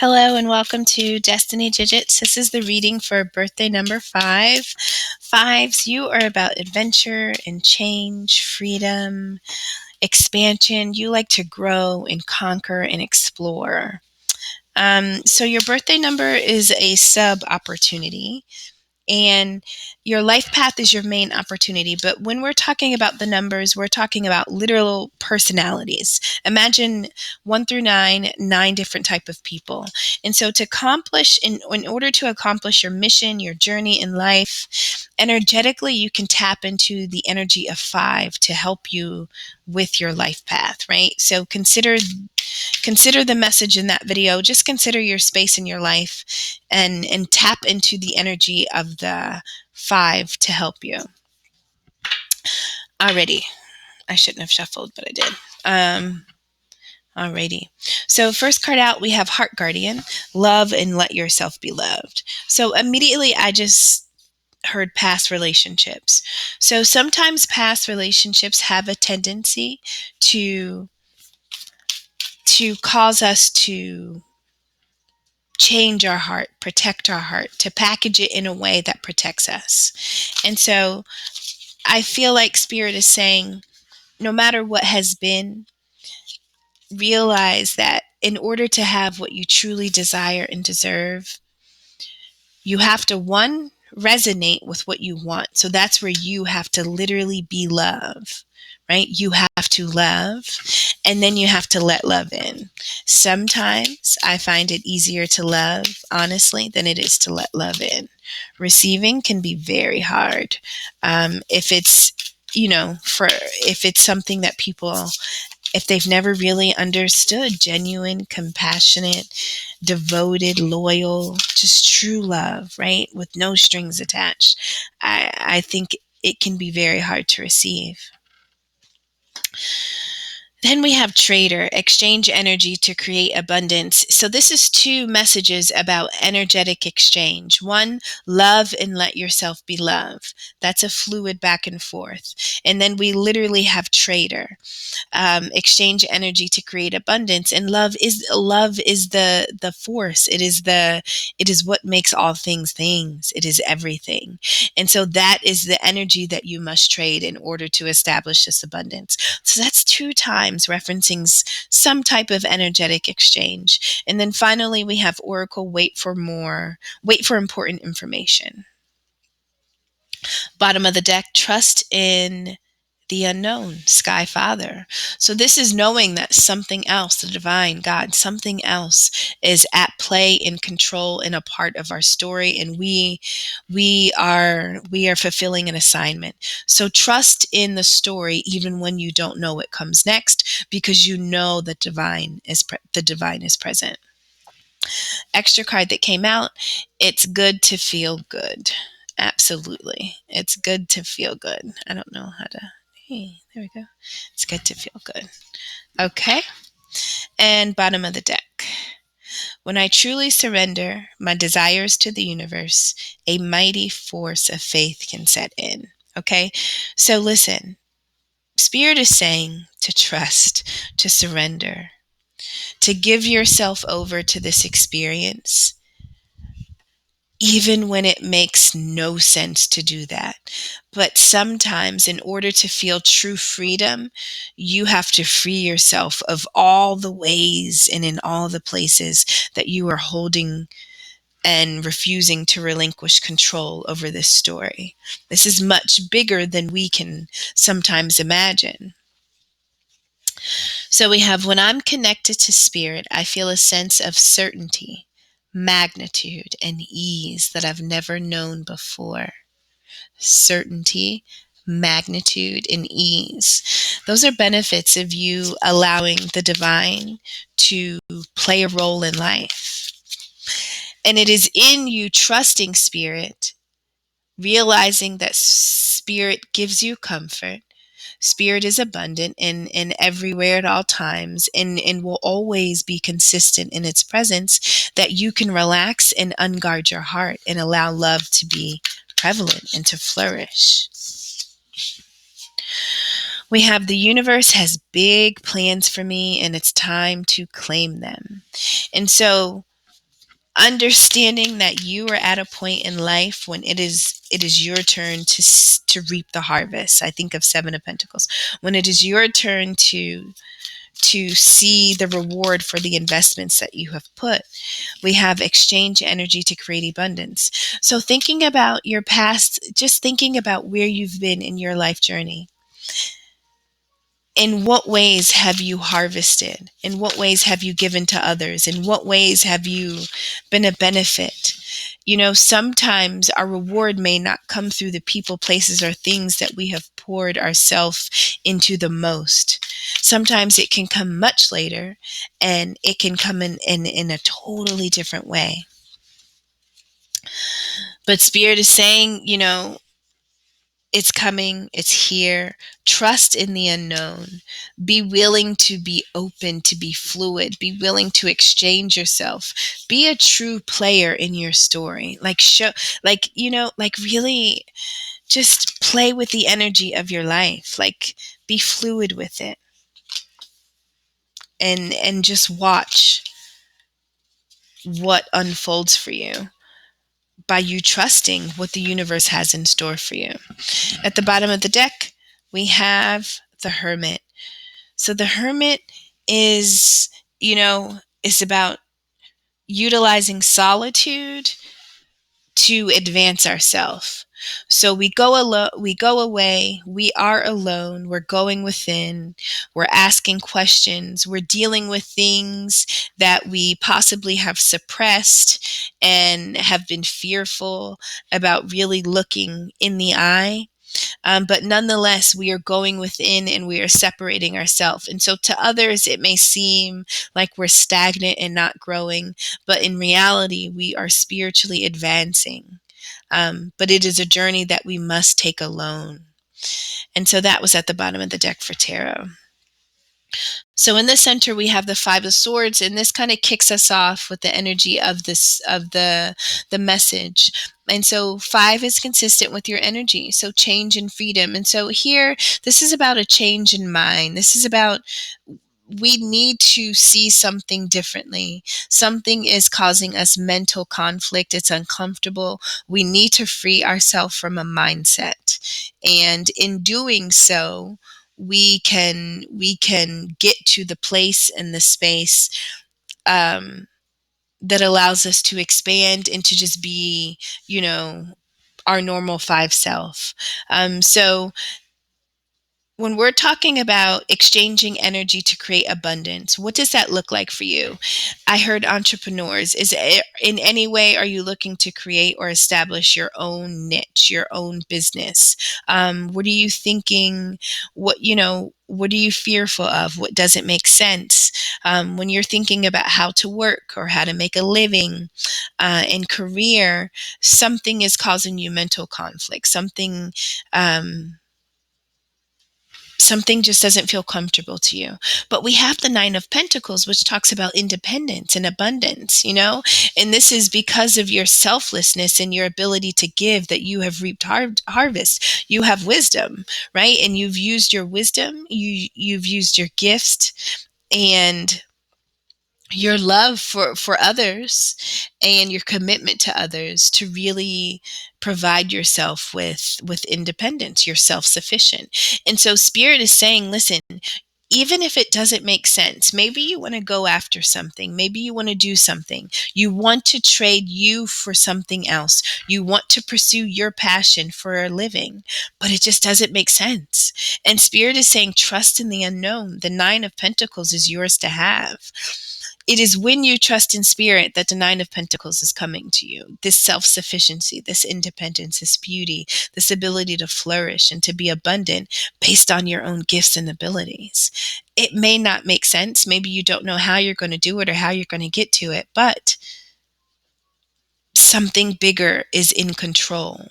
Hello and welcome to Destiny Digits. This is the reading for birthday number 5. Fives, you are about adventure and change, freedom, expansion. You like to grow and conquer and explore. So your birthday number is a sub opportunity. And your life path is your main opportunity. But when we're talking about the numbers, we're talking about literal personalities. Imagine 1 through 9, 9 different type of people. And so to accomplish, in order to accomplish your mission, your journey in life, energetically, you can tap into the energy of 5 to help you with your life path, right? So consider the message in that video. Just consider your space in your life and tap into the energy of the 5 to help you. Alrighty. I shouldn't have shuffled, but I did. Alrighty. So first card out, we have Heart Guardian, love and let yourself be loved. So immediately I just heard past relationships. So sometimes past relationships have a tendency to cause us to change our heart, protect our heart, to package it in a way that protects us. And so I feel like Spirit is saying, no matter what has been, realize that in order to have what you truly desire and deserve, you have to, one, resonate with what you want. So that's where you have to literally be love, right? You have to love, and then you have to let love in. Sometimes I find it easier to love, honestly, than it is to let love in. Receiving can be very hard. If it's, if it's something that people, if they've never really understood genuine, compassionate, devoted, loyal, just true love, right? With no strings attached, I think it can be very hard to receive. Then we have trader, exchange energy to create abundance. So this is 2 messages about energetic exchange. 1, love and let yourself be loved. That's a fluid back and forth. And then we literally have trader, exchange energy to create abundance. And love is the force. It is what makes all things things. It is everything. And so that is the energy that you must trade in order to establish this abundance. So that's 2 times referencing some type of energetic exchange. And then finally, we have Oracle, wait for important information. Bottom of the deck, trust in the unknown, Sky Father. So this is knowing that something else, the divine God, something else is at play, in control, and a part of our story, and we are fulfilling an assignment. So trust in the story even when you don't know what comes next, because you know the divine is present. Extra card that came out, it's good to feel good. Absolutely. It's good to feel good. I don't know how to. Hey, there we go. It's good to feel good. Okay. And bottom of the deck. When I truly surrender my desires to the universe, a mighty force of faith can set in. Okay. So listen, Spirit is saying to trust, to surrender, to give yourself over to this experience, even when it makes no sense to do that. But sometimes, in order to feel true freedom, you have to free yourself of all the ways and in all the places that you are holding and refusing to relinquish control over this story. This is much bigger than we can sometimes imagine. So we have, when I'm connected to Spirit, I feel a sense of certainty, magnitude, and ease that I've never known before. Certainty, magnitude, and ease. Those are benefits of you allowing the divine to play a role in life. And it is in you trusting Spirit, realizing that Spirit gives you comfort. Spirit is abundant and everywhere at all times, and will always be consistent in its presence, that you can relax and unguard your heart and allow love to be prevalent and to flourish. We have, the universe has big plans for me and it's time to claim them. And so Understanding that you are at a point in life when it is your turn to reap the harvest. I think of Seven of Pentacles, when it is your turn to see the reward for the investments that you have put. We have exchange energy to create abundance. So thinking about your past, just thinking about where you've been in your life journey. In what ways have you harvested? In what ways have you given to others? In what ways have you been a benefit? Sometimes our reward may not come through the people, places, or things that we have poured ourselves into the most. Sometimes it can come much later, and it can come in a totally different way. But Spirit is saying, it's coming, it's here. Trust in the unknown. Be willing to be open, to be fluid, be willing to exchange yourself. Be a true player in your story. Really just play with the energy of your life. Be fluid with it. And just watch what unfolds for you by you trusting what the universe has in store for you. At the bottom of the deck, we have the Hermit. So the Hermit is, is about utilizing solitude to advance ourselves. So we go away, we are alone, we're going within, we're asking questions, we're dealing with things that we possibly have suppressed and have been fearful about really looking in the eye. But nonetheless, we are going within and we are separating ourselves. And so to others, it may seem like we're stagnant and not growing, but in reality, we are spiritually advancing. But it is a journey that we must take alone. And so that was at the bottom of the deck for tarot. So in the center, we have the Five of Swords, and this kind of kicks us off with the energy of the message. And so 5 is consistent with your energy. So change and freedom. And so here, this is about a change in mind. This is about, we need to see something differently. Something is causing us mental conflict. It's uncomfortable. We need to free ourselves from a mindset. And in doing so, we can get to the place and the space that allows us to expand and to just be, our normal 5 self. So when we're talking about exchanging energy to create abundance, what does that look like for you? I heard entrepreneurs. Is it, in any way, are you looking to create or establish your own niche, your own business? What are you thinking? What are you fearful of? What doesn't make sense? When you're thinking about how to work or how to make a living in career, something is causing you mental conflict. Something just doesn't feel comfortable to you. But we have the Nine of Pentacles, which talks about independence and abundance, and this is because of your selflessness and your ability to give that you have reaped harvest. You have wisdom, right? And you've used your wisdom, you've used your gifts and your love for others and your commitment to others to really provide yourself with independence. You're self-sufficient. And so Spirit is saying, listen, even if it doesn't make sense, maybe you want to go after something, maybe you want to do something, you want to trade you for something else, you want to pursue your passion for a living, but it just doesn't make sense. And Spirit is saying, trust in the unknown. The Nine of Pentacles is yours to have. It is when you trust in Spirit that the Nine of Pentacles is coming to you. This self-sufficiency, this independence, this beauty, this ability to flourish and to be abundant based on your own gifts and abilities. It may not make sense. Maybe you don't know how you're going to do it or how you're going to get to it, but something bigger is in control.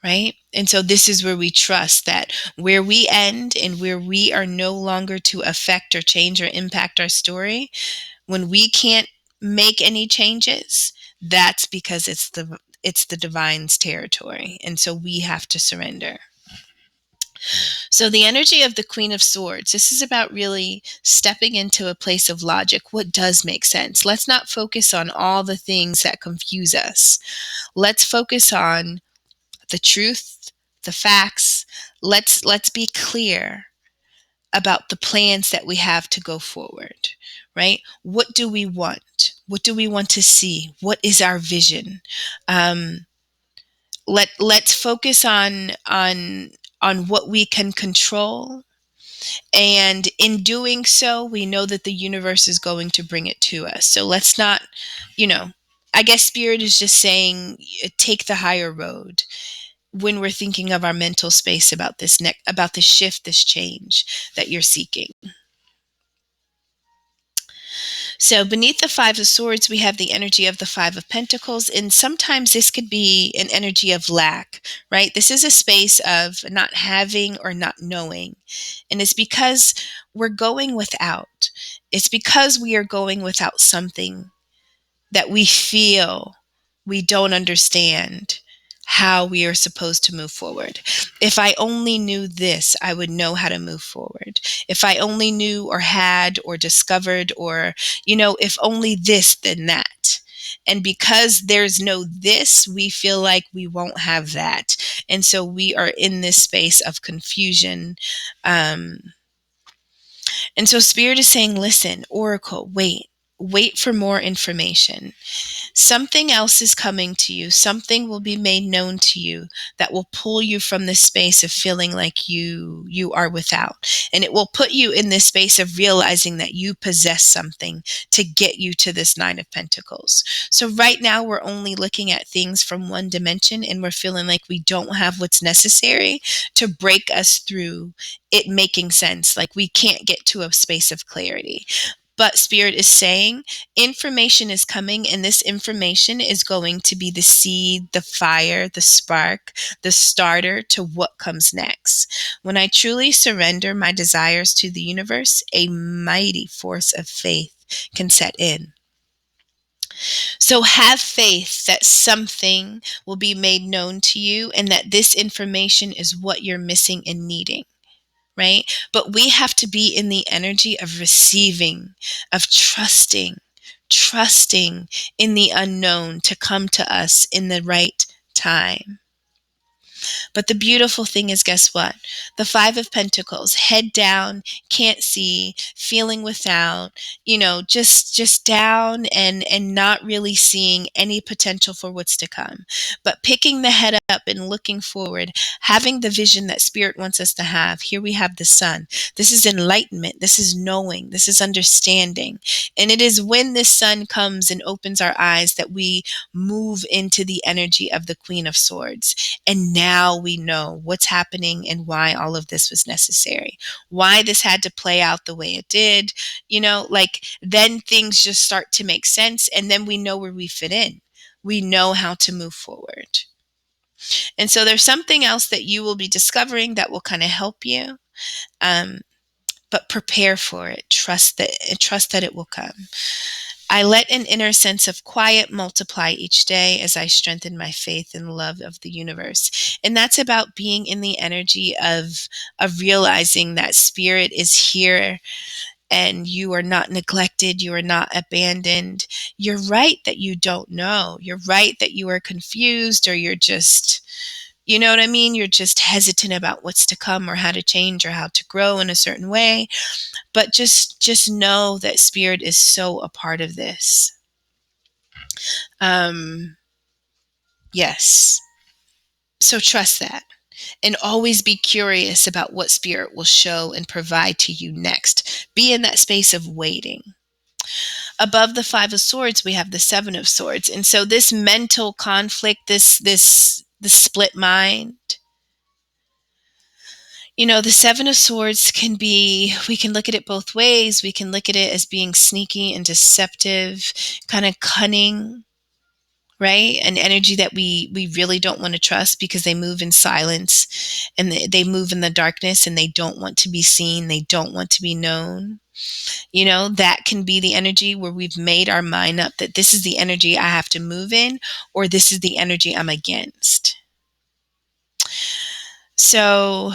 Right? And so this is where we trust that where we end and where we are no longer to affect or change or impact our story, when we can't make any changes, that's because it's the divine's territory. And so we have to surrender. So the energy of the Queen of Swords, this is about really stepping into a place of logic. What does make sense? Let's not focus on all the things that confuse us. Let's focus on the truth, the facts. Let's be clear about the plans that we have to go forward, right? What do we want? What do we want to see? What is our vision? Um, let's focus on what we can control, and in doing so, we know that the universe is going to bring it to us. So let's not, you know, I guess spirit is just saying, take the higher road when we're thinking of our mental space about about this shift, this change that you're seeking. So beneath the Five of Swords, we have the energy of the Five of Pentacles. And sometimes this could be an energy of lack, right? This is a space of not having or not knowing. And it's because we're going without. It's because we are going without something that we feel we don't understand how we are supposed to move forward. If I only knew this, I would know how to move forward. If I only knew or had or discovered or, if only this, then that. And because there's no this, we feel like we won't have that. And so we are in this space of confusion. And so Spirit is saying, listen, Oracle, wait for more information. Something else is coming to you. Something will be made known to you that will pull you from this space of feeling like you are without. And it will put you in this space of realizing that you possess something to get you to this Nine of Pentacles. So right now we're only looking at things from one dimension, and we're feeling like we don't have what's necessary to break us through it making sense. Like we can't get to a space of clarity. But Spirit is saying information is coming, and this information is going to be the seed, the fire, the spark, the starter to what comes next. When I truly surrender my desires to the universe, a mighty force of faith can set in. So have faith that something will be made known to you and that this information is what you're missing and needing. Right? But we have to be in the energy of receiving, of trusting in the unknown to come to us in the right time. But the beautiful thing is, guess what? The Five of Pentacles, head down, can't see, feeling without, just down and not really seeing any potential for what's to come. But picking the head up and looking forward, having the vision that Spirit wants us to have. Here we have the sun. This is enlightenment. This is knowing. This is understanding. And it is when this sun comes and opens our eyes that we move into the energy of the Queen of Swords. And now we know what's happening and why all of this was necessary, why this had to play out the way it did. Then things just start to make sense, and then we know where we fit in. We know how to move forward. And so there's something else that you will be discovering that will kind of help you. But prepare for it. Trust that it will come. I let an inner sense of quiet multiply each day as I strengthen my faith and love of the universe. And that's about being in the energy of realizing that Spirit is here and you are not neglected. You are not abandoned. You're right that you don't know. You're right that you are confused, or you're just, you know what I mean? You're just hesitant about what's to come or how to change or how to grow in a certain way. But just know that Spirit is so a part of this. Yes. So trust that. And always be curious about what Spirit will show and provide to you next. Be in that space of waiting. Above the Five of Swords, we have the Seven of Swords. And so this mental conflict, this split mind, the Seven of Swords we can look at it both ways. We can look at it as being sneaky and deceptive, kind of cunning, right? An energy that we really don't want to trust because they move in silence and they move in the darkness and they don't want to be seen. They don't want to be known. That can be the energy where we've made our mind up that this is the energy I have to move in, or this is the energy I'm against. So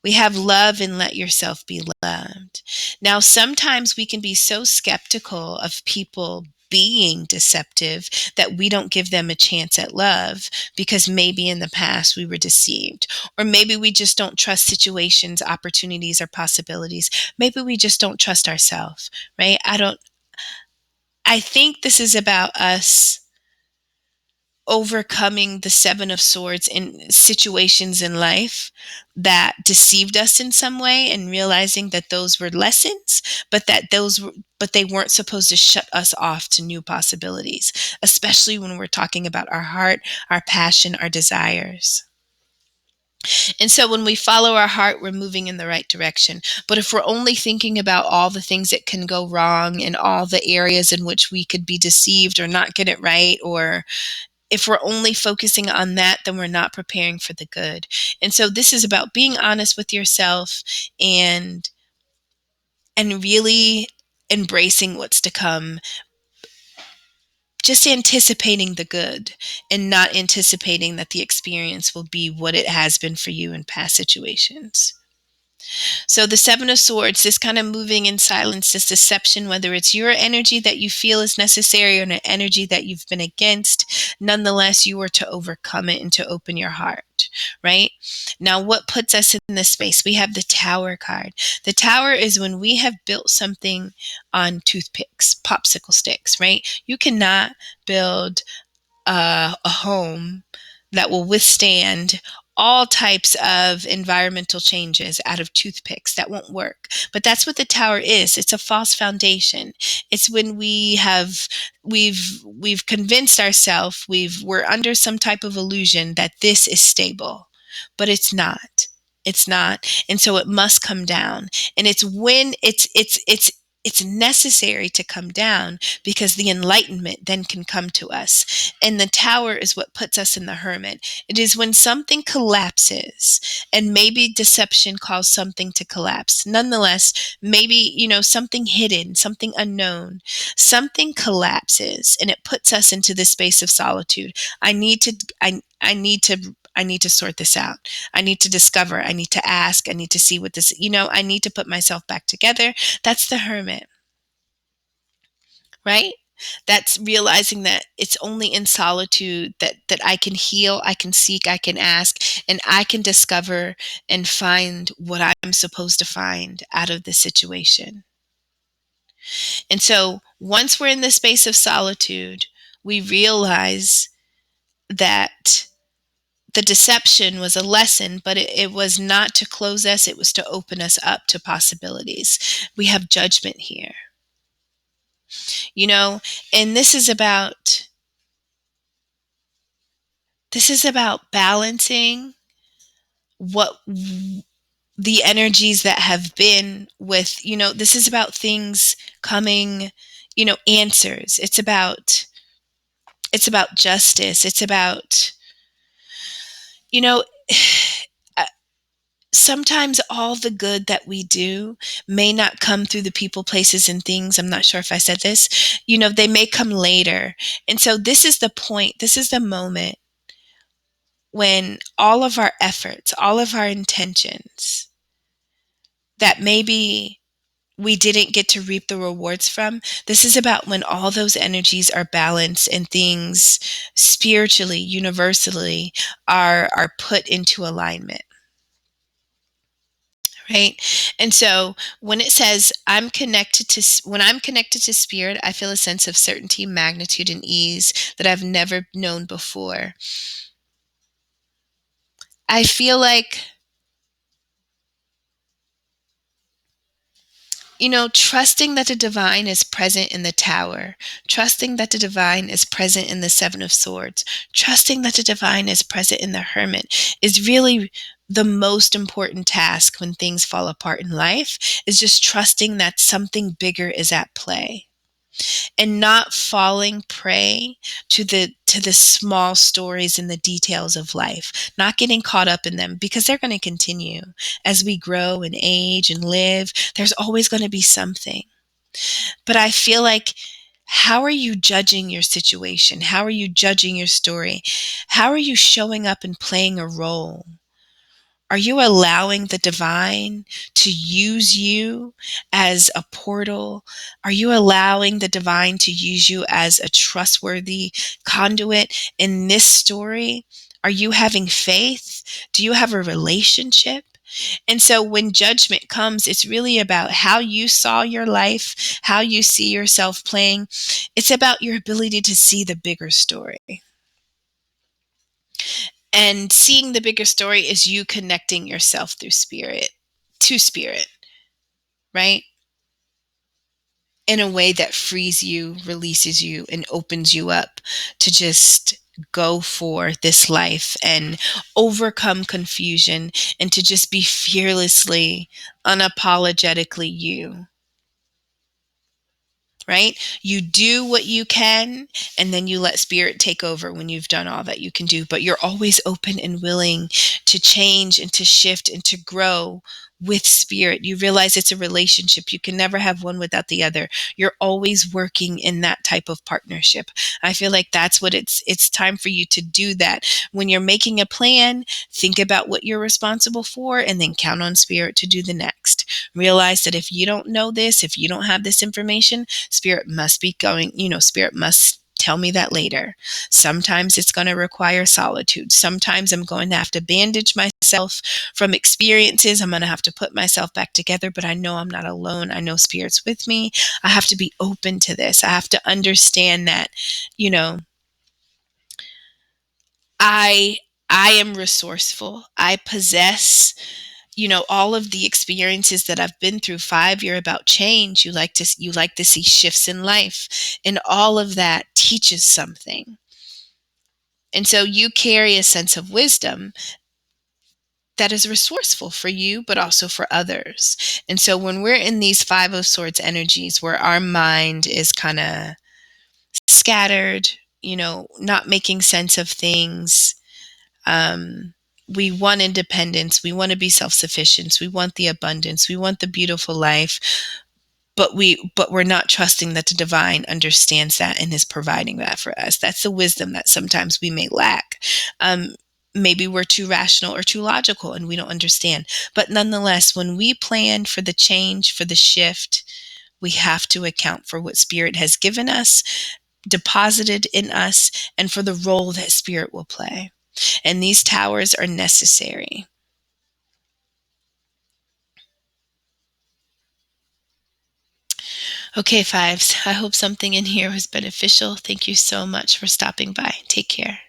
We have love and let yourself be loved. Now, sometimes we can be so skeptical of people being deceptive that we don't give them a chance at love because maybe in the past we were deceived, or maybe we just don't trust situations, opportunities, or possibilities. Maybe we just don't trust ourselves, right? I think this is about us overcoming the Seven of Swords in situations in life that deceived us in some way, and realizing that those were lessons, but they weren't supposed to shut us off to new possibilities, especially when we're talking about our heart, our passion, our desires. And so when we follow our heart, we're moving in the right direction. But if we're only thinking about all the things that can go wrong and all the areas in which we could be deceived or not get it right, or if we're only focusing on that, then we're not preparing for the good. And so this is about being honest with yourself and really embracing what's to come, just anticipating the good and not anticipating that the experience will be what it has been for you in past situations. So the Seven of Swords, this kind of moving in silence, this deception, whether it's your energy that you feel is necessary or an energy that you've been against, nonetheless, you are to overcome it and to open your heart, right? Now, what puts us in this space? We have the Tower card. The Tower is when we have built something on toothpicks, popsicle sticks, right? You cannot build a home that will withstand all types of environmental changes out of toothpicks. That won't work. But that's what the tower is. It's a false foundation. It's when we've convinced ourselves we're under some type of illusion that this is stable, but it's not. It's not. And so it must come down. And it's when it's necessary to come down, because the enlightenment then can come to us. And the tower is what puts us in the hermit. It is when something collapses, and maybe deception caused something to collapse. Nonetheless, maybe, something hidden, something unknown, something collapses and it puts us into the space of solitude. I need to sort this out. I need to discover. I need to ask. I need to see what this, I need to put myself back together. That's the hermit, right? That's realizing that it's only in solitude that I can heal, I can seek, I can ask, and I can discover and find what I'm supposed to find out of the situation. And so once we're in the space of solitude, we realize that the deception was a lesson, but it was not to close us, it was to open us up to possibilities. We have judgment here, and this is about balancing what the energies that have been with, this is about things coming, answers. It's about justice. It's about, you know, sometimes all the good that we do may not come through the people, places, and things. I'm not sure if I said this. They may come later. And so this is the point. This is the moment when all of our efforts, all of our intentions that maybe we didn't get to reap the rewards from, this is about when all those energies are balanced and things spiritually, universally are put into alignment. Right. And so when it says when I'm connected to spirit, I feel a sense of certainty, magnitude, and ease that I've never known before. I feel like, trusting that the divine is present in the tower, trusting that the divine is present in the Seven of Swords, trusting that the divine is present in the Hermit is really the most important task when things fall apart in life, is just trusting that something bigger is at play, and not falling prey to the small stories and the details of life, not getting caught up in them, because they're going to continue as we grow and age and live. There's always going to be something. But I feel like, how are you judging your situation? How are you judging your story? How are you showing up and playing a role? Are you allowing the divine to use you as a portal? Are you allowing the divine to use you as a trustworthy conduit in this story? Are you having faith? Do you have a relationship? And so when judgment comes, it's really about how you saw your life, how you see yourself playing. It's about your ability to see the bigger story. And seeing the bigger story is you connecting yourself through spirit to spirit, right? In a way that frees you, releases you, and opens you up to just go for this life and overcome confusion and to just be fearlessly, unapologetically you. Right? You do what you can, and then you let spirit take over when you've done all that you can do. But you're always open and willing to change and to shift and to grow with spirit. You realize it's a relationship. You can never have one without the other. You're always working in that type of partnership. I feel like that's what it's time for you to do that. When you're making a plan, think about what you're responsible for and then count on spirit to do the next. Realize that if you don't know this, if you don't have this information, spirit must be going, spirit must tell me that later. Sometimes it's going to require solitude. Sometimes I'm going to have to bandage myself from experiences. I'm going to have to put myself back together, but I know I'm not alone. I know spirit's with me. I have to be open to this. I have to understand that, you know, I I am resourceful. I possess all of the experiences that I've been through. Five, you're about change. You like to see shifts in life, and all of that teaches something. And so you carry a sense of wisdom that is resourceful for you, but also for others. And so when we're in these Five of Swords energies where our mind is kind of scattered, not making sense of things, um, we want independence. We want to be self-sufficient. We want the abundance. We want the beautiful life. But we're not trusting that the divine understands that and is providing that for us. That's the wisdom that sometimes we may lack. Maybe we're too rational or too logical and we don't understand. But nonetheless, when we plan for the change, for the shift, we have to account for what spirit has given us, deposited in us, and for the role that spirit will play. And these towers are necessary. Okay, fives. I hope something in here was beneficial. Thank you so much for stopping by. Take care.